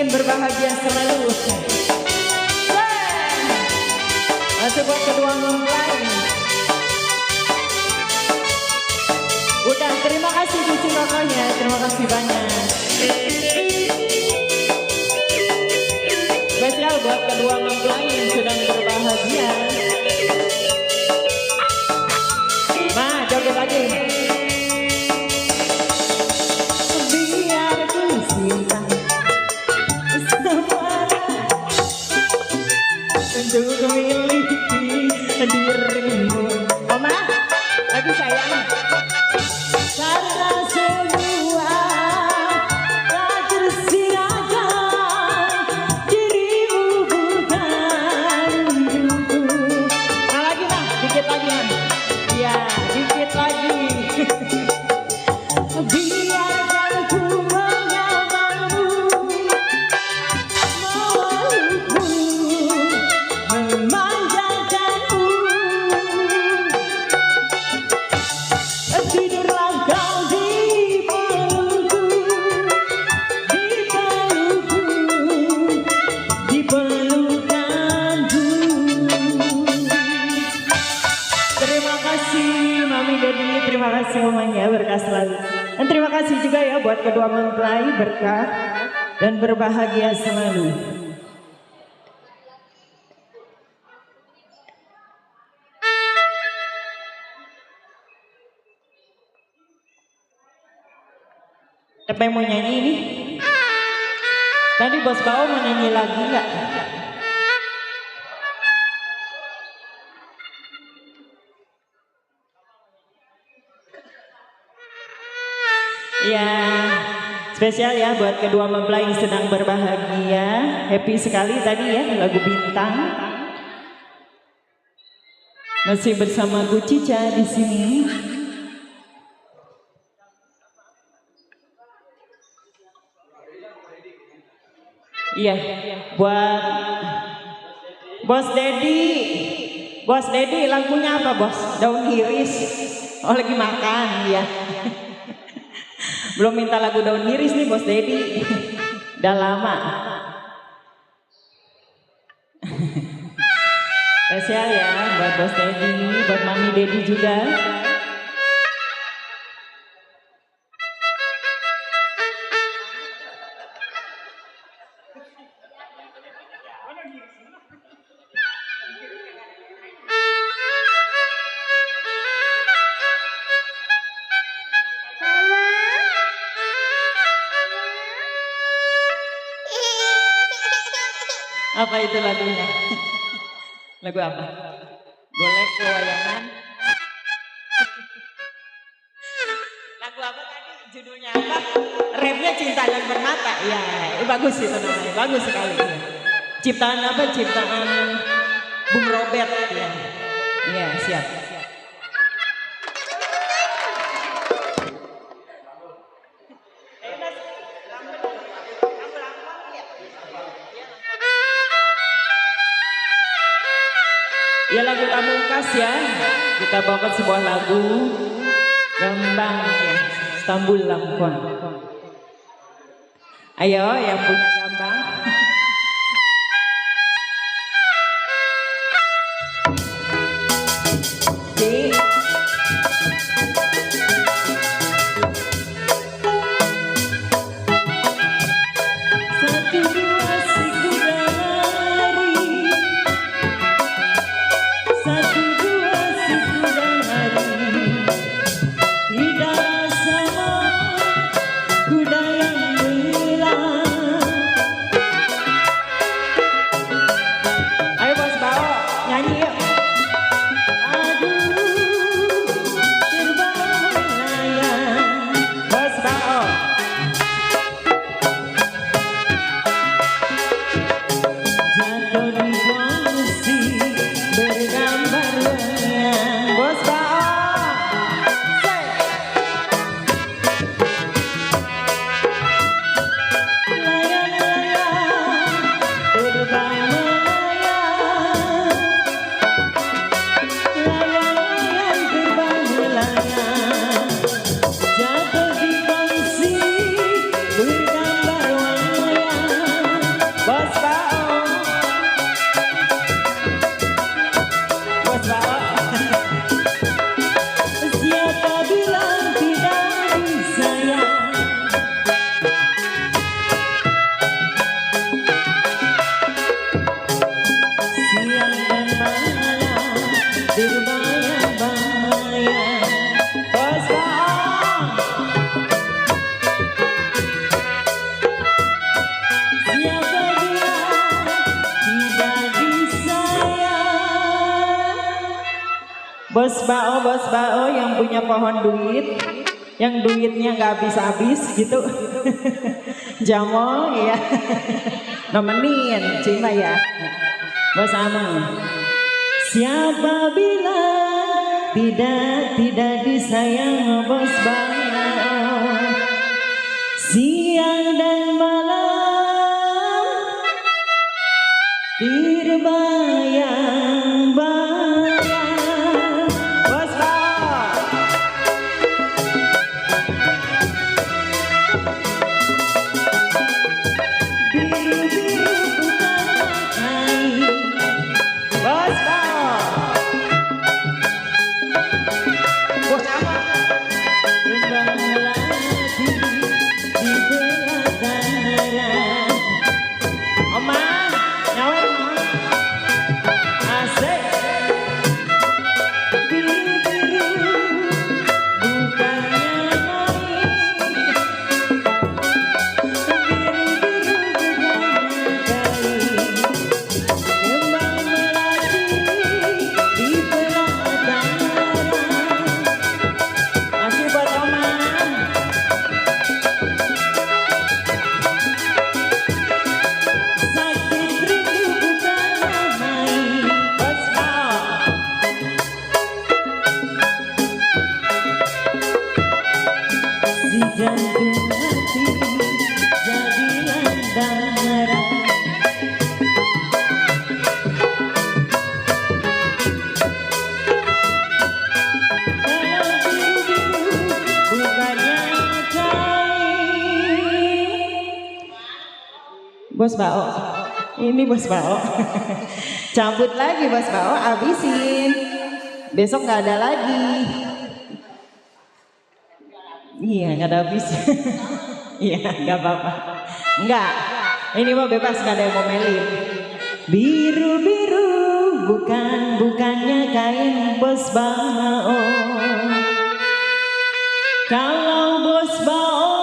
berbahagia selalu. Masih buat kedua mempelai. Udah, terima kasih cucu kokonya, terima kasih banyak. Spesial buat kedua mempelai yang sedang berbahagia. Ma, joget lagi. Biar ku cinta untuk memiliki dirimu. Oma, lagi sayang. Karena semua tak tersirakan, dirimu bukan hidupku. Nah lagi mah, dikit lagi mah. Ya, dikit lagi. Biarkan ku menyamamu, melukmu, memanjakanmu. Tidurlah kau di pelukku, di pelukanku. Terima kasih Mami Dedi, terima kasih Omanya, berkah selalu. Dan terima kasih juga ya buat kedua mempelai, berkah dan berbahagia selalu. Siapa yang mau nyanyi ini? Tadi Bos Bao mau nyanyi lagi nggak? Ya, spesial ya buat kedua mempelai yang sedang berbahagia. Happy sekali tadi ya lagu Bintang. Masih bersama Bu Cica di sini. Iya, buat Bos Dedi. Bos Dedi lagunya apa Bos? Daun Iris. Oh lagi makan ya. Belum minta lagu Daun Iris nih Bos Dedi. Udah lama. Spesial ya buat Bos Dedi, buat Mami Dedi juga. Apa itu lagunya? Lagu apa? Golek Kewayangan. Lagu apa tadi? Judulnya apa? Rapnya Cinta dan Permata. Ya, bagus itu namanya. Bagus sekali. Ciptaan apa? Ciptaan Bung Robert. Ya, ya siap. Ya lagu pamungkas ya, kita bawakan sebuah lagu Gambang ya, Istanbul Lampung. Ayo yang punya gambang. Bos Bao yang punya pohon duit, yang duitnya nggak habis-habis gitu. Jamong ya, nemenin cinta ya. Bos Amang. Siapa bilang tidak disayang Bos Bao, siang dan malam terbayang-bayang. Bos Bao. Biru-biru bukan Bos Bao. Bos apa? Kembang melati di belakang. Oma, nyawa Oma. Asik. Biru-biru bukannya main. Biru-biru bukannya kain. Kembang melati di belakang. Masih buat Oma. Sakit rindu bukannya main. Bos Bao. Si jantung hati jadi landang merah. Kalau biru-biru bukannya kain. Bos Bao, ini Bos Bao. Cabut lagi Bos Bao, abisin. Besok nggak ada lagi. Iya, nggak ada habis. Iya, nggak apa-apa. Nggak, ini mah bebas, nggak ada yang mau melin. Biru-biru bukannya kain Bos Bao. Kalau Bos Bao,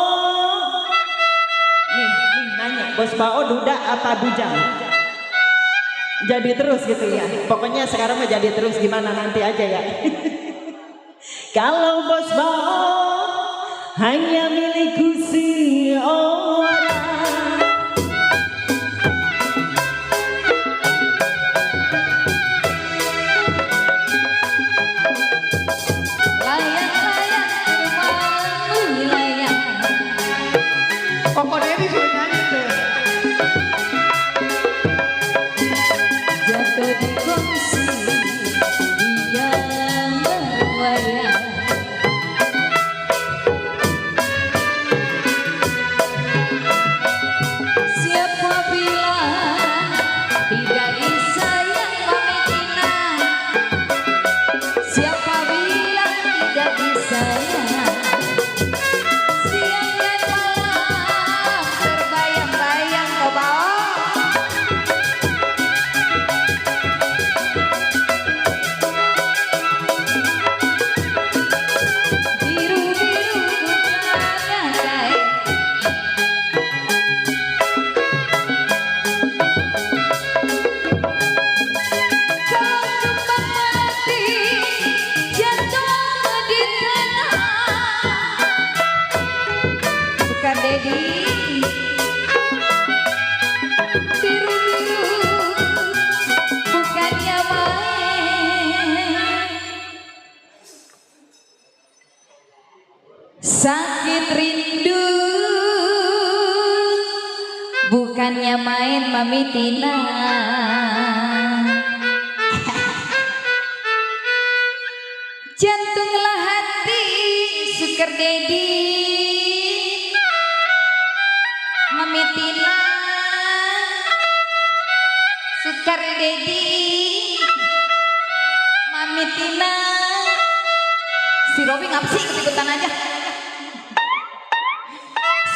nih nanya, Bos Bao duda apa bujang? Jadi terus gitu ya. Pokoknya sekarang mah jadi terus, gimana nanti aja ya. Kalau Bos Bao hanya milikku seorang. Layang-layang rumahmu layang. Koko Dewi sudah nyanyi tuh. Jatuh di kongsi dia melayang. Siapa bilang tidak disayang Mamitina? Siapa bilang tidak disayang? Siang dan malam terbayang-bayang kau bawa. Biru-biru bukannya kain. Kau kembang melati jatuh di tanah. Bukan Dedi. Biru-biru bukannya main. Sakit rindu bukannya main Mami Tina. Jantunglah hati Sukar Dedi Mami Tina. Sukar Dedi Mami Tina. Si Robi ngapa sih ikut-ikutan aja.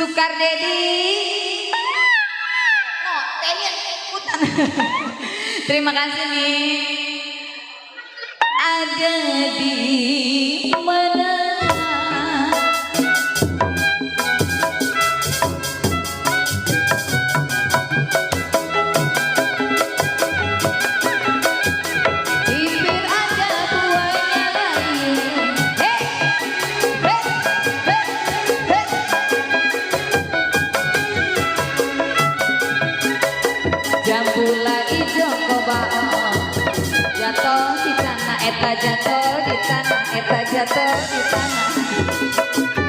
Sukar Dedi. No, kalian ikutan. Terima kasih nih. Ada di mana? Bibir ada buahnya coba jatuh di tanah eta jatuh di tanah eta jatuh di tanah